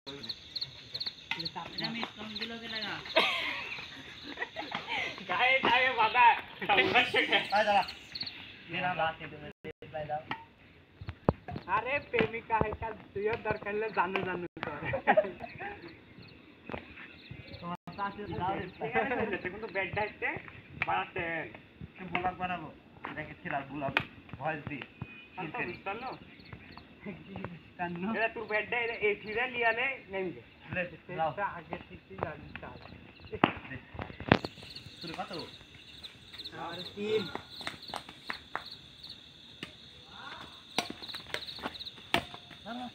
এটা মিস কম দিলো কে লাগা গায়ে গায়ে বাবা আয় দাঁড়া मेरा बात के तुम्हें रिप्लाई दाओ अरे प्रेमिका है का तुझे दरकार ले जानू जानू कर তোমার কাছে দাও রিপ্লাই দেখুন তো বেড ডাইতে বাড়াতে তুমি ব্লগ বানাবো দেখে ছিলা ব্লগ ভয়েস দি तो चलो এরা তোর বেড ডাই এই ফিরে লিয়ালে নেমবে ले लाओ আগে থেকে জানি চাল শুরু কত আর 3 না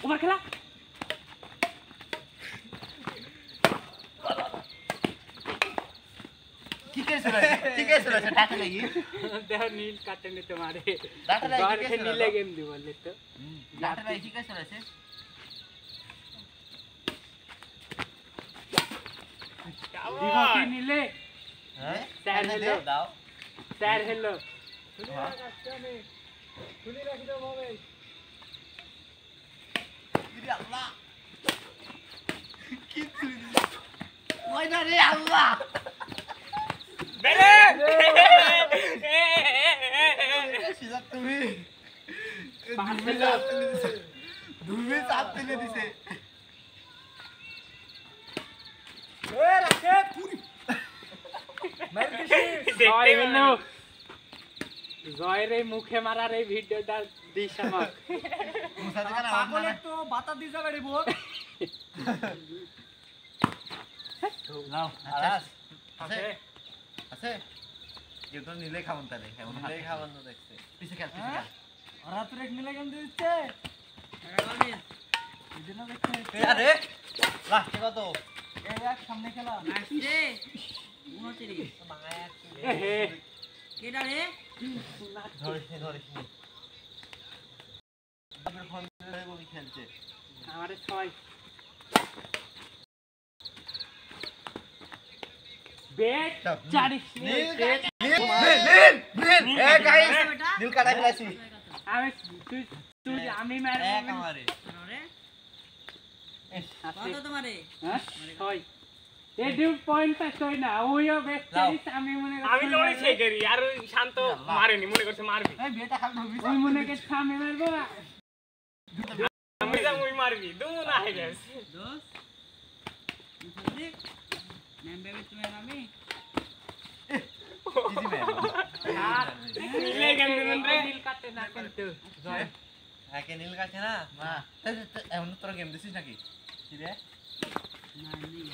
ওমা খেলা ठीक है सुनो डाटा लगी देह नील काटने तुम्हारे डाटा लगी बाहर के नीले गेम दी बोले तो डाटा लगी ठीक है सुनो से दिवा के नीले हैं सैर हेलो दाओ सैर हेलो ये अल्लाह कितु ওই না রে আল্লাহ বেরে সিজা তুমি দুবে চাপ তুলে দিছে এ রাখে পুরি জয় হলো জয় রে মুখে মারার এই ভিডিওটা দিস আমাক মুসা দেখা না পাগলে তো বাতা দি যাবে রে বোক নাও আরাস আছে আছে কেউ তো নিলে খাবন তাহলে এমন নিলে খাবন না দেখছে পিছে খেল পিছে খেল ওরা তো এক মিলে গেম দিচ্ছে এদিন দেখছে আরে লাস্ট কত এই এক সামনে খেলা আসছে 29 মায়া এহে কেডা রে ধরিস নি আপনার ফোন ধরে বলি খেলছে আমারে 6 বেট 40 নীল এ গাইস নীল কাটা ফেলাছি আমি তুই আমি মারব এক আমারে রে আছে কত তোমারে হ্যাঁ 6 এই ডিউ পয়েন্ট পাই না ওইও বেট 40 আমি মনে করি আমি লড়ি সেই করি আর শান্ত মারেনি মনে করছে মারবি এই বিয়েটা খালি ধরবি ওই মনে করছে আমি মারবো না আমি যা মুই মারবি দু না হয়ে গেছে দোস দেখ নেমবে তুমি আমি ইজি ম্যান আর নীলে গেম দিবেন রে নীল কাটে না কিন্তু জয় একে নীল কাছে না মা এমন তোর গেম দিছিস নাকি কি রে না নেই